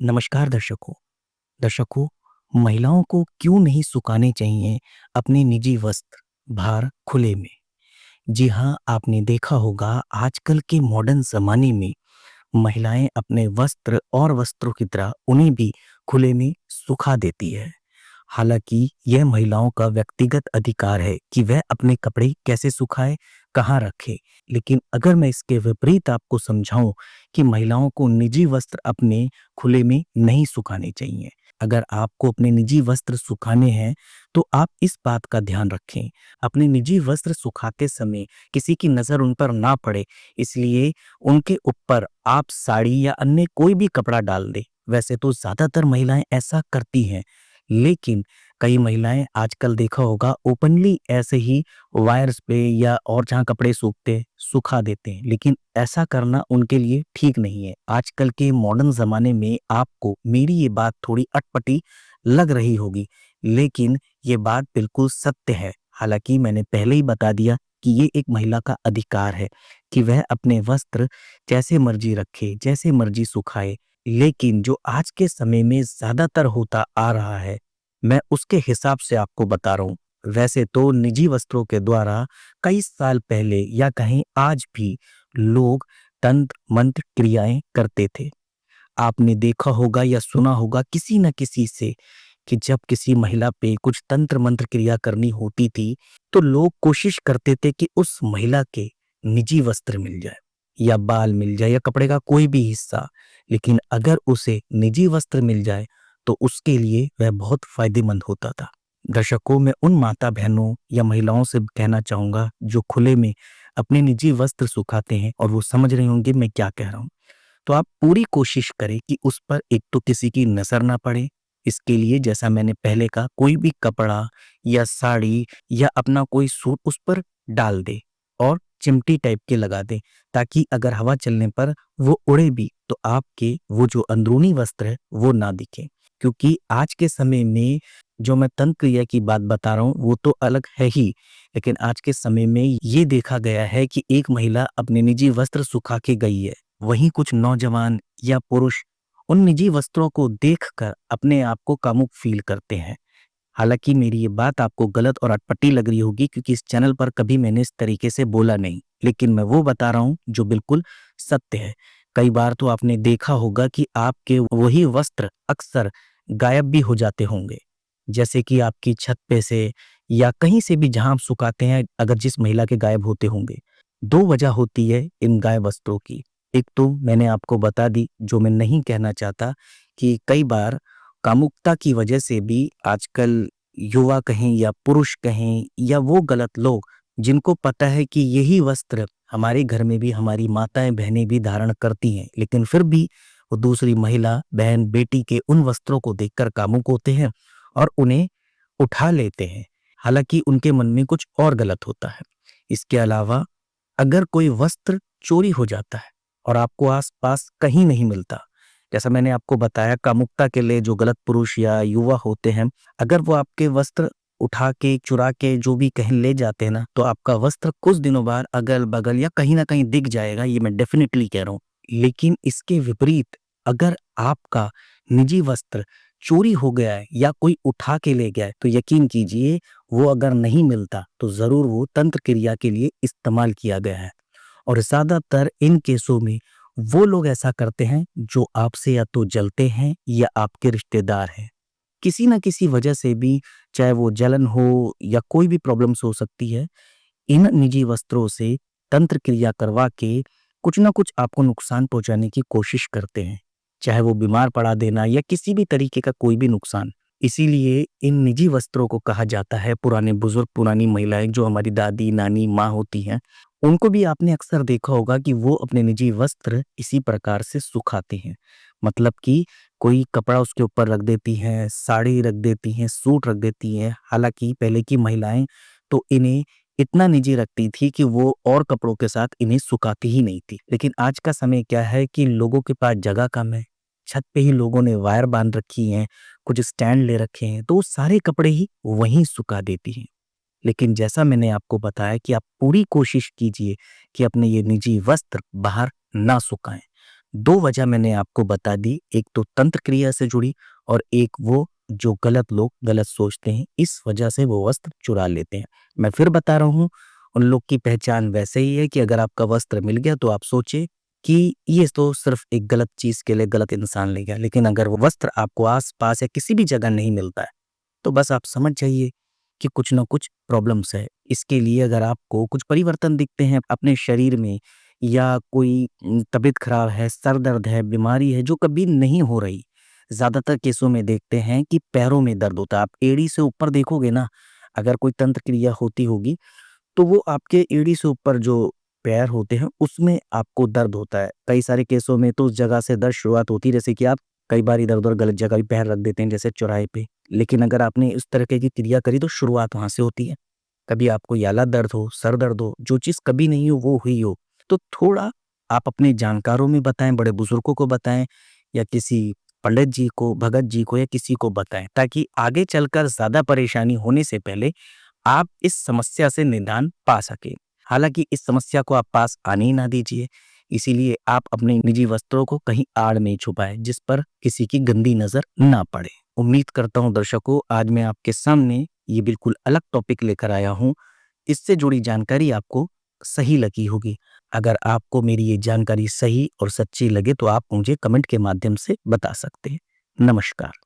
नमस्कार दर्शकों, महिलाओं को क्यों नहीं सुखाने चाहिए अपने निजी वस्त्र बाहर खुले में। जी हाँ, आपने देखा होगा आजकल के मॉडर्न ज़माने में महिलाएं अपने वस्त्र और वस्त्रों की तरह उन्हें भी खुले में सुखा देती है। हालांकि यह महिलाओं का व्यक्तिगत अधिकार है कि वह अपने कपड़े कैसे सुखाए, कहाँ रखे। लेकिन अगर मैं इसके विपरीत आपको समझाऊं कि महिलाओं को निजी वस्त्र अपने खुले में नहीं सुखाने चाहिए। अगर आपको अपने निजी वस्त्र सुखाने हैं तो आप इस बात का ध्यान रखें, अपने निजी वस्त्र सुखाते समय किसी की नज़र उन पर ना पड़े, इसलिए उनके ऊपर आप साड़ी या अन्य कोई भी कपड़ा डाल दें। वैसे तो ज़्यादातर महिलाएं ऐसा करती हैं, लेकिन कई महिलाएं आजकल देखा होगा ओपनली ऐसे ही वायर्स पे या और जहाँ कपड़े सूखते हैं सुखा देते हैं, लेकिन ऐसा करना उनके लिए ठीक नहीं है। आजकल के मॉडर्न ज़माने में आपको मेरी ये बात थोड़ी अटपटी लग रही होगी, लेकिन ये बात बिल्कुल सत्य है। हालांकि मैंने पहले ही बता दिया कि ये एक महिला का अधिकार है कि वह अपने वस्त्र जैसे मर्जी रखे, जैसे मर्जी सुखाए। लेकिन जो आज के समय में ज़्यादातर होता आ रहा है, मैं उसके हिसाब से आपको बता रहा हूँ। वैसे तो निजी वस्त्रों के द्वारा कई साल पहले या कहीं आज भी लोग तंत्र मंत्र क्रियाएं करते थे। आपने देखा होगा या सुना होगा किसी न किसी से कि जब किसी महिला पे कुछ तंत्र मंत्र क्रिया करनी होती थी, तो लोग कोशिश करते थे कि उस महिला के निजी वस्त्र मिल जाए या बाल मिल जाए या कपड़े का कोई भी हिस्सा। लेकिन अगर उसे निजी वस्त्र मिल जाए तो उसके लिए वह बहुत फायदेमंद होता था। दर्शकों, मैं उन माता बहनों या महिलाओं से कहना चाहूंगा जो खुले में अपने निजी वस्त्र सुखाते हैं और वो समझ रहे होंगे मैं क्या कह रहा हूँ। तो आप पूरी कोशिश करें कि उस पर एक तो किसी की नज़र ना पड़े। इसके लिए जैसा मैंने पहले कहा, कोई भी कपड़ा या साड़ी या अपना कोई सूट उस पर डाल दे और चिमटी टाइप के लगा दें, ताकि अगर हवा चलने पर वो उड़े भी तो आपके वो जो अंदरूनी वस्त्र है वो ना दिखे। क्योंकि आज के समय में जो मैं तंत्र क्रिया की बात बता रहा हूँ वो तो अलग है ही, लेकिन आज के समय में ये देखा गया है कि एक महिला अपने निजी वस्त्र सुखा के गई है, वहीं कुछ नौजवान या पुरुष उन निजी वस्त्रों को देखकर अपने आप को कामुक फील करते हैं। हालांकि मेरी ये बात आपको गलत और अटपटी लग रही होगी, क्योंकि इस चैनल पर कभी मैंने इस तरीके से बोला नहीं, लेकिन मैं वो बता रहा हूँ जो बिल्कुल सत्य है। कई बार तो आपने देखा होगा कि आपके वही वस्त्र अक्सर गायब भी हो जाते होंगे, जैसे कि आपकी छत पे से या कहीं से भी जहां आप सुखाते हैं, अगर जिस महिला के गायब होते होंगे। दो वजह होती है इन गायब वस्त्रों की। एक तो मैंने आपको बता दी, जो मैं नहीं कहना चाहता, कि कई बार कामुकता की वजह से भी आजकल युवा कहें या पुरुष कहें या वो गलत लोग जिनको पता है कि यही वस्त्र हमारे घर में भी हमारी माताएं बहनें भी धारण करती हैं, लेकिन फिर भी वो दूसरी महिला बहन बेटी के उन वस्त्रों को देखकर कामुक होते हैं और उन्हें उठा लेते हैं। हालांकि उनके मन में कुछ और गलत होता है। इसके अलावा अगर कोई वस्त्र चोरी हो जाता है और आपको आसपास कहीं नहीं मिलता, जैसा मैंने आपको बताया कामुकता के लिए जो गलत पुरुष या युवा होते हैं, अगर वो आपके वस्त्र उठा के चुरा के जो भी कहीं ले जाते हैं ना, तो आपका वस्त्र कुछ दिनों बाद अगल बगल या कहीं ना कहीं दिख जाएगा, ये मैं डेफिनेटली कह रहा हूँ। लेकिन इसके विपरीत अगर आपका निजी वस्त्र चोरी हो गया है या कोई उठा के ले गया है, तो यकीन कीजिए वो अगर नहीं मिलता तो जरूर वो तंत्र क्रिया के लिए इस्तेमाल किया गया है। और ज्यादातर इन केसों में वो लोग ऐसा करते हैं जो आपसे या तो जलते हैं या आपके रिश्तेदार हैं, किसी ना किसी वजह से भी, चाहे वो जलन हो या कोई भी प्रॉब्लम्स हो सकती है। इन निजी वस्त्रों से तंत्र क्रिया करवा के कुछ ना कुछ आपको नुकसान पहुंचाने की कोशिश करते हैं, चाहे वो बीमार पड़ा देना या किसी भी तरीके का कोई भी नुकसान। इसीलिए इन निजी वस्त्रों को कहा जाता है, पुराने बुजुर्ग पुरानी महिलाएं जो हमारी दादी नानी माँ होती हैं, उनको भी आपने अक्सर देखा होगा कि वो अपने निजी वस्त्र इसी प्रकार से सुखाते हैं। मतलब कि कोई कपड़ा उसके ऊपर रख देती हैं, साड़ी रख देती हैं, सूट रख देती हैं। हालांकि पहले की महिलाएं तो इन्हें इतना निजी रखती थी कि वो और कपड़ों के साथ इन्हें सुखाती ही नहीं थी। लेकिन आज का समय क्या है कि लोगों के पास जगह कम है, छत पे ही लोगों ने वायर बांध रखी हैं, कुछ स्टैंड ले रखे हैं, तो वो सारे कपड़े ही वहीं सुखा देती हैं। लेकिन जैसा मैंने आपको बताया कि आप पूरी कोशिश कीजिए कि अपने ये निजी वस्त्र बाहर ना सुखाएं। 2 वजह मैंने आपको बता दी, एक तो तंत्र क्रिया से जुड़ी और एक वो जो गलत लोग गलत सोचते हैं, इस वजह से वो वस्त्र चुरा लेते हैं। मैं फिर बता रहा हूँ, उन लोग की पहचान वैसे ही है कि अगर आपका वस्त्र मिल गया तो आप सोचे कि ये तो सिर्फ़ एक गलत चीज़ के लिए गलत इंसान ले गया, लेकिन अगर वो वस्त्र आपको आस-पास या किसी भी जगह नहीं मिलता है, तो बस आप समझ जाइए कि कुछ न कुछ प्रॉब्लम्स है। इसके लिए अगर आपको कुछ परिवर्तन दिखते हैं अपने शरीर में या कोई तबीयत खराब है, सर दर्द है, बीमारी है जो कभी नहीं हो रही। ज़्यादातर केसों में देखते हैं कि पैरों में दर्द होता है। आप एड़ी से ऊपर देखोगे ना, अगर कोई तंत्र क्रिया होती होगी, तो वो आपके एड़ी से ऊपर जो पैर होते हैं, उसमें आपको दर्द होता है। कई सारे केसों में तो उस जगह से दर्द शुरुआत होती है, जैसे कि आप कई बार इधर-उधर गलत जगह भी पैर रख देते हैं, जैसे चौराहे पे। लेकिन अगर आपने इस तरीके की क्रिया करी तो शुरुआत वहाँ से होती है। कभी आपको याला दर्द हो, सर दर्द हो, जो चीज़ कभी नहीं हो वो हुई हो, तो थोड़ा आप अपने जानकारों में बताएँ, बड़े बुजुर्गों को बताएँ या किसी पंडित जी को, भगत जी को या किसी को बताएँ, ताकि आगे चलकर ज़्यादा परेशानी होने से पहले आप इस समस्या से निदान पा सकें। हालाँकि इस समस्या को आप पास आने ही ना दीजिए, इसीलिए आप अपने निजी वस्त्रों को कहीं आड़ में छुपाएँ, जिस पर किसी की गंदी नज़र ना पड़े। उम्मीद करता हूँ दर्शकों, आज मैं आपके सामने ये बिल्कुल अलग टॉपिक लेकर आया हूँ। इससे जुड़ी जानकारी आपको सही लगी होगी। अगर आपको मेरी ये जानकारी सही और सच्ची लगे तो आप मुझे कमेंट के माध्यम से बता सकते हैं। नमस्कार।